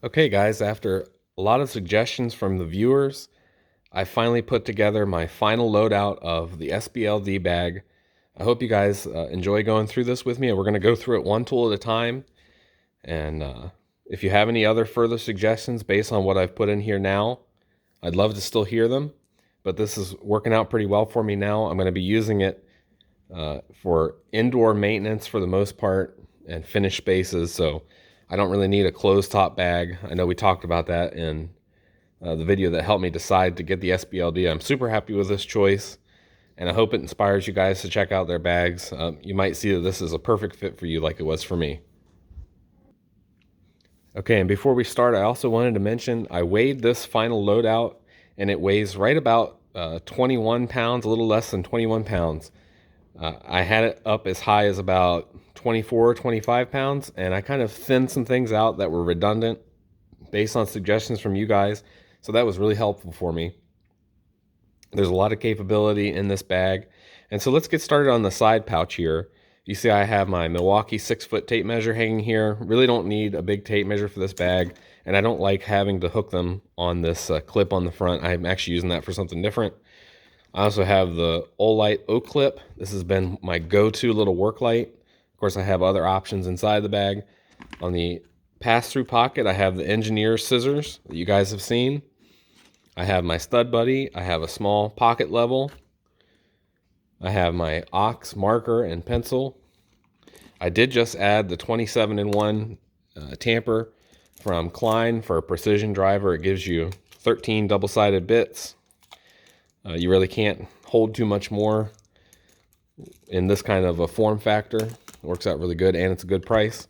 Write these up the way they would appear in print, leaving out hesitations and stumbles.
Okay, guys, after a lot of suggestions from the viewers, I finally put together my final loadout of the SBLD bag. I hope you guys enjoy going through this with me. We're going to go through it one tool at a time. And if you have any other further suggestions based on what I've put in here now, I'd love to still hear them. But this is working out pretty well for me now. I'm going to be using it for indoor maintenance for the most part and finished spaces. So I don't really need a closed top bag. I know we talked about that in the video that helped me decide to get the SBLD. I'm super happy with this choice, and I hope it inspires you guys to check out their bags. You might see that this is a perfect fit for you like it was for me. Okay, and before we start, I also wanted to mention I weighed this final loadout, and it weighs right about 21 pounds, a little less than 21 pounds. I had it up as high as about 24, 25 pounds, and I kind of thinned some things out that were redundant based on suggestions from you guys. So that was really helpful for me. There's a lot of capability in this bag. And so let's get started on the side pouch here. You see I have my Milwaukee 6-foot tape measure hanging here. Really don't need a big tape measure for this bag, and I don't like having to hook them on this clip on the front. I'm actually using that for something different. I also have the Olight Oak Clip. This has been my go-to little work light. Of course, I have other options inside the bag. On the pass-through pocket, I have the engineer scissors that you guys have seen. I have my stud buddy. I have a small pocket level. I have my ox marker and pencil. I did just add the 27-in-1 tamper from Klein for a precision driver. It gives you 13 double-sided bits. You really can't hold too much more in this kind of a form factor. It works out really good, and it's a good price.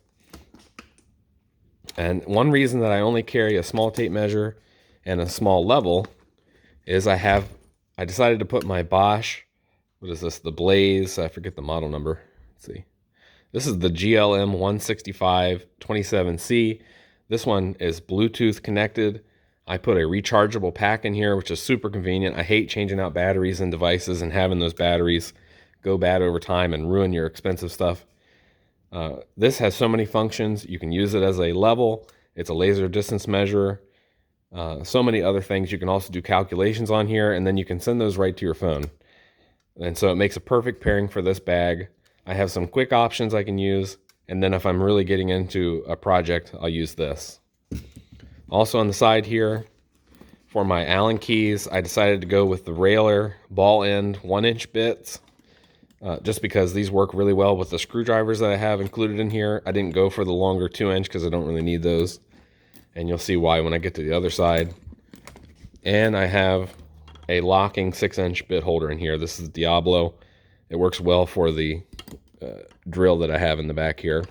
And one reason that I only carry a small tape measure and a small level is I decided to put my Bosch, what is this, the Blaze, I forget the model number. Let's see. This is the GLM 165 27C. This one is Bluetooth connected. I put a rechargeable pack in here, which is super convenient. I hate changing out batteries and devices and having those batteries go bad over time and ruin your expensive stuff. This has so many functions. You can use it as a level. It's a laser distance measure. So many other things. You can also do calculations on here, and then you can send those right to your phone. And so it makes a perfect pairing for this bag. I have some quick options I can use, and then if I'm really getting into a project, I'll use this. Also on the side here, for my Allen keys, I decided to go with the Railer ball end 1-inch bits, just because these work really well with the screwdrivers that I have included in here. I didn't go for the longer 2-inch because I don't really need those, and you'll see why when I get to the other side. And I have a locking 6-inch bit holder in here. This is Diablo. It works well for the drill that I have in the back here.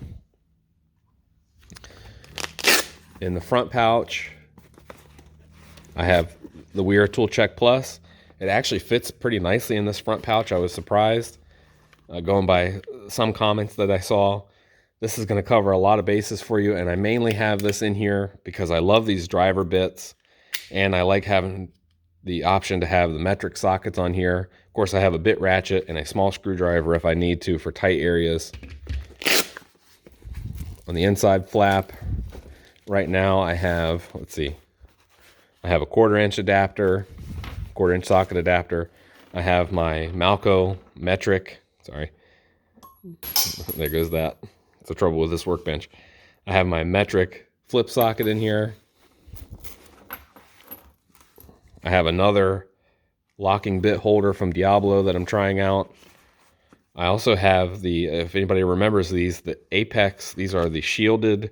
In the front pouch, I have the Weir Tool Check Plus. It actually fits pretty nicely in this front pouch. I was surprised, going by some comments that I saw. This is going to cover a lot of bases for you, and I mainly have this in here because I love these driver bits, and I like having the option to have the metric sockets on here. Of course, I have a bit ratchet and a small screwdriver if I need to for tight areas. On the inside flap, right now I have, let's see, I have a 1/4-inch adapter, 1/4-inch socket adapter. I have my Malco metric, sorry, there goes that. That's the trouble with this workbench. I have my metric flip socket in here. I have another locking bit holder from Diablo that I'm trying out. I also have the, if anybody remembers these, the Apex. These are the shielded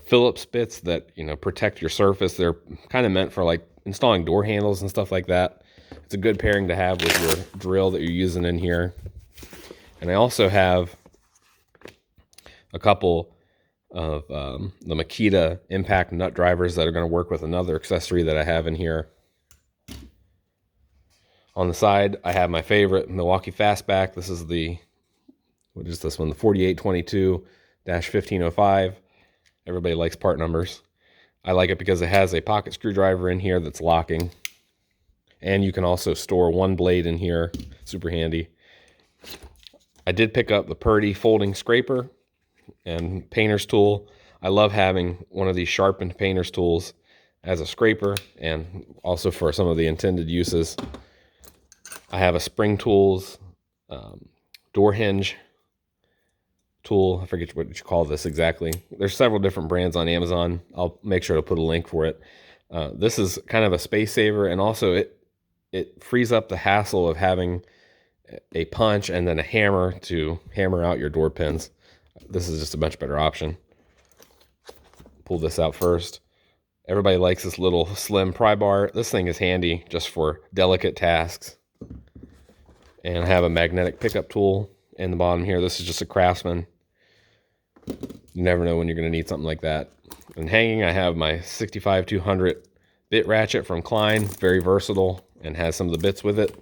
Phillips bits that, protect your surface. They're kind of meant for like installing door handles and stuff like that. It's a good pairing to have with your drill that you're using in here. And I also have a couple of the Makita impact nut drivers that are going to work with another accessory that I have in here. On the side, I have my favorite Milwaukee Fastback. This is the, what is this one? The 4822-1505. Everybody likes part numbers. I like it because it has a pocket screwdriver in here that's locking. And you can also store one blade in here. Super handy. I did pick up the Purdy folding scraper and painter's tool. I love having one of these sharpened painter's tools as a scraper, and also for some of the intended uses. I have a spring tools door hinge tool. I forget what you call this exactly. There's several different brands on Amazon. I'll make sure to put a link for it. This is kind of a space saver, and also it frees up the hassle of having a punch and then a hammer to hammer out your door pins. This is just a much better option. Pull this out first. Everybody likes this little slim pry bar. This thing is handy just for delicate tasks. And I have a magnetic pickup tool in the bottom here. This is just a Craftsman. You never know when you're going to need something like that. And hanging, I have my 65-200 bit ratchet from Klein. Very versatile and has some of the bits with it.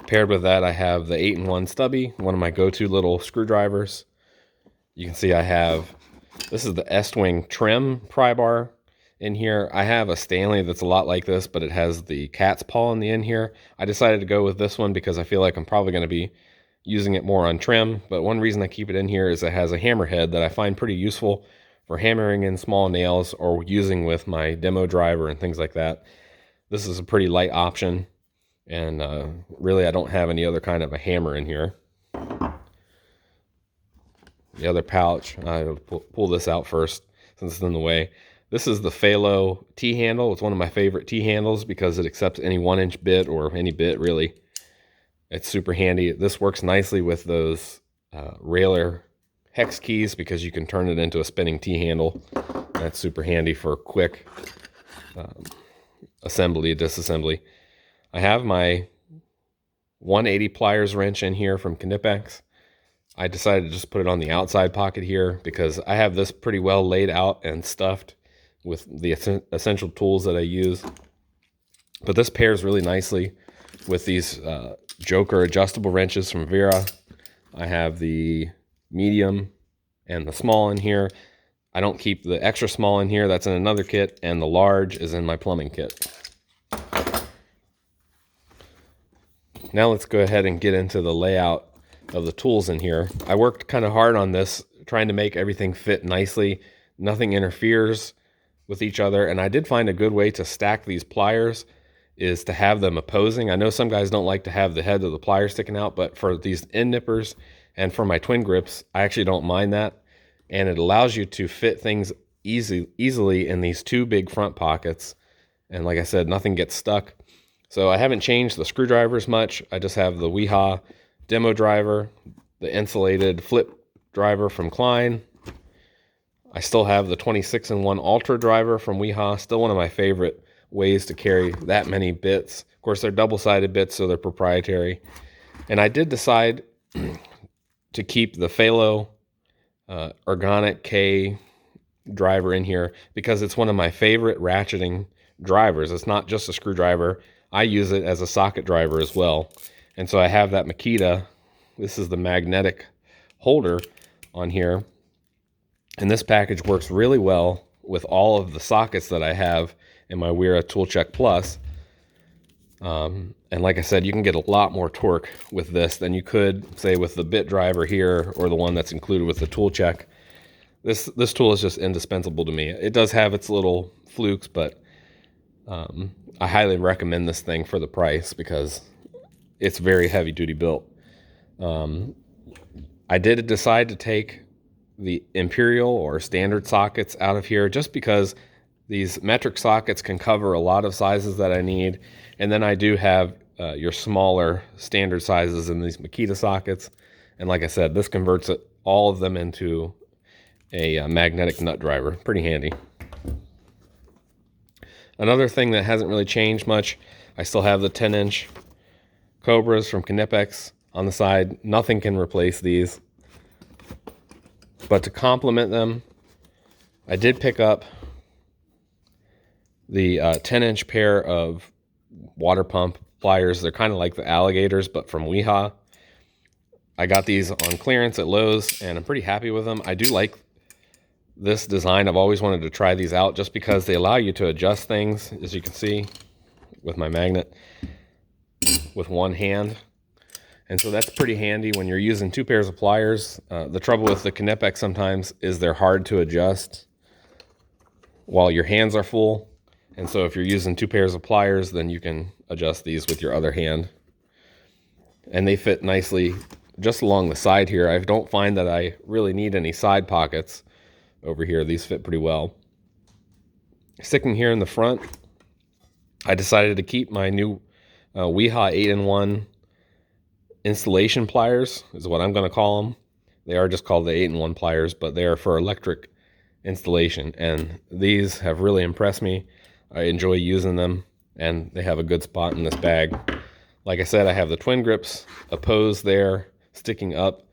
Paired with that, I have the 8-in-1 stubby, one of my go-to little screwdrivers. You can see I have, this is the Estwing trim pry bar in here. I have a Stanley that's a lot like this, but it has the cat's paw in the end here. I decided to go with this one because I feel like I'm probably going to be using it more on trim, but one reason I keep it in here is it has a hammer head that I find pretty useful for hammering in small nails or using with my demo driver and things like that. This is a pretty light option, and really I don't have any other kind of a hammer in here. The other pouch, I'll pull this out first since it's in the way. This is the Phalo T-handle. It's one of my favorite T-handles because it accepts any 1-inch bit or any bit really. It's super handy. This works nicely with those Railer hex keys because you can turn it into a spinning T-handle. That's super handy for quick assembly, disassembly. I have my 180 pliers wrench in here from Knipex. I decided to just put it on the outside pocket here because I have this pretty well laid out and stuffed with the essential tools that I use. But this pairs really nicely with these Joker adjustable wrenches from Vera. I have the medium and the small in here. I don't keep the extra small in here. That's in another kit, and the large is in my plumbing kit. Now let's go ahead and get into the layout of the tools in here. I worked kind of hard on this, trying to make everything fit nicely. Nothing interferes with each other, and I did find a good way to stack these pliers is to have them opposing. I know some guys don't like to have the head of the pliers sticking out, but for these end nippers and for my twin grips, I actually don't mind that. And it allows you to fit things easily in these two big front pockets. And like I said, nothing gets stuck. So I haven't changed the screwdrivers much. I just have the Weehaw demo driver, the insulated flip driver from Klein. I still have the 26-in-1 Ultra driver from Weehaw, still one of my favorite ways to carry that many bits. Of course, they're double-sided bits, so they're proprietary. And I did decide to keep the Phalo Organic K driver in here because it's one of my favorite ratcheting drivers. It's not just a screwdriver. I use it as a socket driver as well. And so I have that Makita. This is the magnetic holder on here. And this package works really well with all of the sockets that I have in my Wera ToolCheck Plus. And like I said, you can get a lot more torque with this than you could, say, with the bit driver here or the one that's included with the ToolCheck. This tool is just indispensable to me. It does have its little flukes, but I highly recommend this thing for the price because it's very heavy-duty built. I did decide to take the Imperial or standard sockets out of here just because these metric sockets can cover a lot of sizes that I need. And then I do have your smaller standard sizes in these Makita sockets. And like I said, this converts all of them into a magnetic nut driver. Pretty handy. Another thing that hasn't really changed much, I still have the 10-inch Cobras from Knipex on the side. Nothing can replace these. But to complement them, I did pick up the 10-inch pair of water pump pliers. They're kind of like the alligators, but from Weehaw. I got these on clearance at Lowe's, and I'm pretty happy with them. I do like this design. I've always wanted to try these out just because they allow you to adjust things, as you can see, with my magnet, with one hand. And so that's pretty handy when you're using 2 pairs of pliers. The trouble with the Knipex sometimes is they're hard to adjust while your hands are full. And so if you're using 2 pairs of pliers, then you can adjust these with your other hand. And they fit nicely just along the side here. I don't find that I really need any side pockets over here. These fit pretty well. Sticking here in the front, I decided to keep my new Weha 8-in-1 installation pliers, is what I'm going to call them. They are just called the 8-in-1 pliers, but they are for electric installation. And these have really impressed me. I enjoy using them, and they have a good spot in this bag. Like I said, I have the twin grips opposed there, sticking up,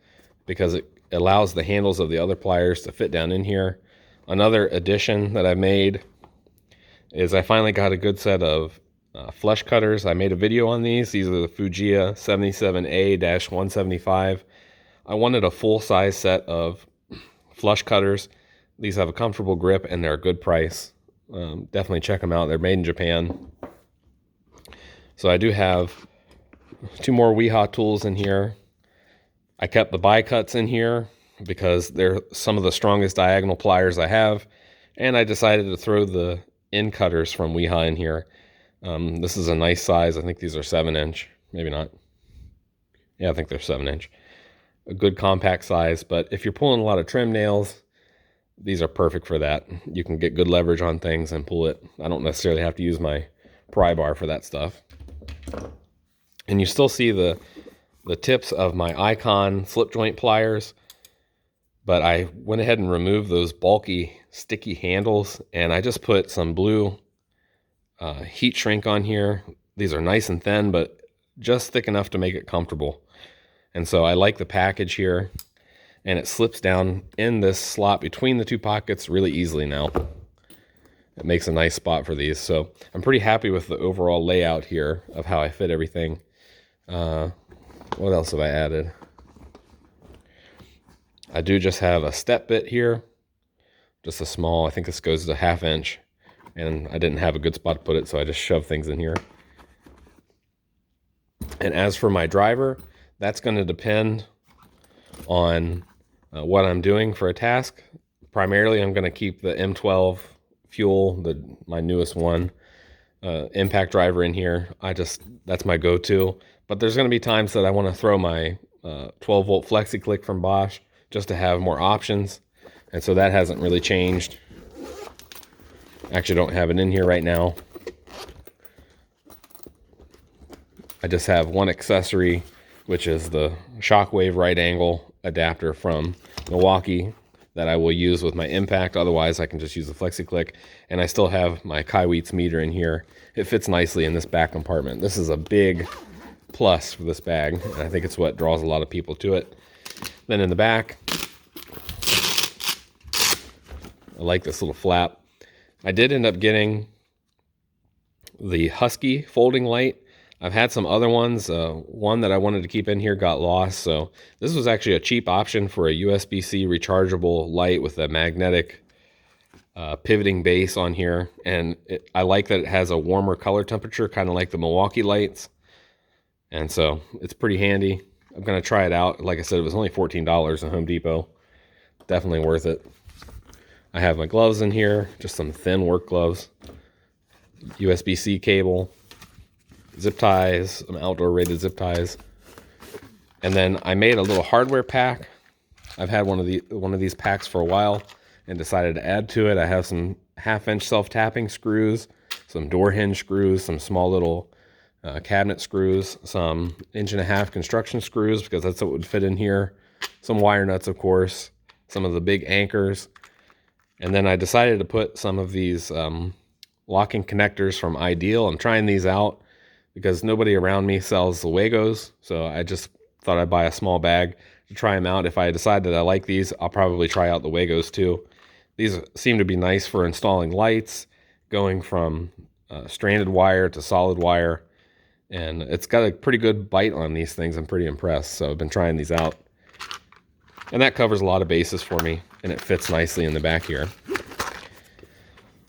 because it allows the handles of the other pliers to fit down in here. Another addition that I made is I finally got a good set of flush cutters. I made a video on these. These are the Fujiya 77A-175. I wanted a full-size set of flush cutters. These have a comfortable grip and they're a good price. Definitely check them out. They're made in Japan. So I do have 2 more Weha tools in here. I kept the bi-cuts in here because they're some of the strongest diagonal pliers I have. And I decided to throw the end cutters from Weha in here. This is a nice size. I think these are 7-inch. Maybe not. Yeah, I think they're 7-inch. A good compact size, but if you're pulling a lot of trim nails, these are perfect for that. You can get good leverage on things and pull it. I don't necessarily have to use my pry bar for that stuff. And you still see the tips of my Icon slip joint pliers, but I went ahead and removed those bulky, sticky handles, and I just put some blue heat shrink on here. These are nice and thin, but just thick enough to make it comfortable. And so I like the package here, and it slips down in this slot between the 2 pockets really easily now. It makes a nice spot for these. So I'm pretty happy with the overall layout here of how I fit everything. What else have I added? I do just have a step bit here, just a small, I think this goes to 1/2 inch, and I didn't have a good spot to put it, so I just shoved things in here. And as for my driver, that's going to depend on what I'm doing for a task. Primarily, I'm going to keep the M12 fuel, my newest one, impact driver in here. That's my go-to. But there's going to be times that I want to throw my 12-volt FlexiClick from Bosch just to have more options. And so that hasn't really changed. Actually, don't have it in here right now. I just have one accessory, which is the Shockwave right angle adapter from Milwaukee that I will use with my impact. Otherwise, I can just use the FlexiClick. And I still have my Kaiweets meter in here. It fits nicely in this back compartment. This is a big plus for this bag, and I think it's what draws a lot of people to it. Then in the back, I like this little flap. I did end up getting the Husky folding light. I've had some other ones. One that I wanted to keep in here got lost, so this was actually a cheap option for a USB-C rechargeable light with a magnetic pivoting base on here. And I like that it has a warmer color temperature, kind of like the Milwaukee lights. And so it's pretty handy. I'm going to try it out. Like I said, it was only $14 at Home Depot. Definitely worth it. I have my gloves in here, just some thin work gloves, USB-C cable, zip ties, some outdoor rated zip ties. And then I made a little hardware pack. I've had one of these packs for a while and decided to add to it. I have some 1/2-inch self-tapping screws, some door hinge screws, some small little cabinet screws, some 1.5-inch construction screws, because that's what would fit in here, some wire nuts, of course, some of the big anchors. And then I decided to put some of these locking connectors from Ideal. I'm trying these out because nobody around me sells the Wagos, so I just thought I'd buy a small bag to try them out. If I decide that I like these, I'll probably try out the Wagos too. These seem to be nice for installing lights, going from stranded wire to solid wire. And it's got a pretty good bite on these things. I'm pretty impressed. So I've been trying these out. And that covers a lot of bases for me. And it fits nicely in the back here.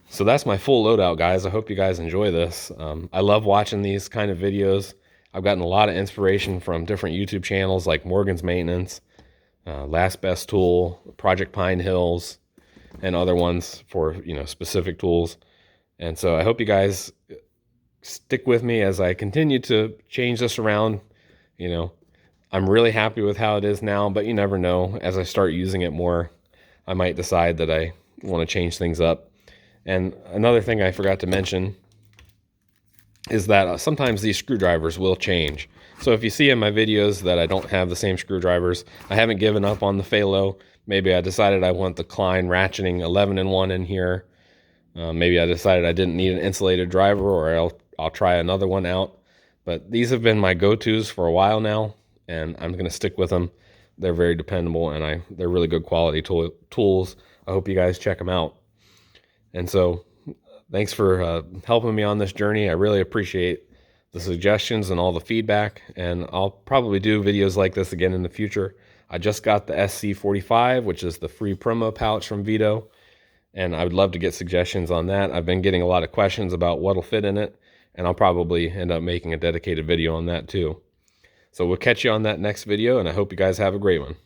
So that's my full loadout, guys. I hope you guys enjoy this. I love watching these kind of videos. I've gotten a lot of inspiration from different YouTube channels like Morgan's Maintenance, Last Best Tool, Project Pine Hills, and other ones for, specific tools. And so I hope you guys stick with me as I continue to change this around. I'm really happy with how it is now, but you never know. As I start using it more, I might decide that I want to change things up. And another thing I forgot to mention is that sometimes these screwdrivers will change. So if you see in my videos that I don't have the same screwdrivers, I haven't given up on the Phalo. Maybe I decided I want the Klein ratcheting 11-in-1 in here. Maybe I decided I didn't need an insulated driver, or I'll try another one out. But these have been my go-tos for a while now, and I'm going to stick with them. They're very dependable, and they're really good quality tools. I hope you guys check them out. And so thanks for helping me on this journey. I really appreciate the suggestions and all the feedback, and I'll probably do videos like this again in the future. I just got the SC45, which is the free promo pouch from VETO, and I would love to get suggestions on that. I've been getting a lot of questions about what'll fit in it, and I'll probably end up making a dedicated video on that too. So we'll catch you on that next video, and I hope you guys have a great one.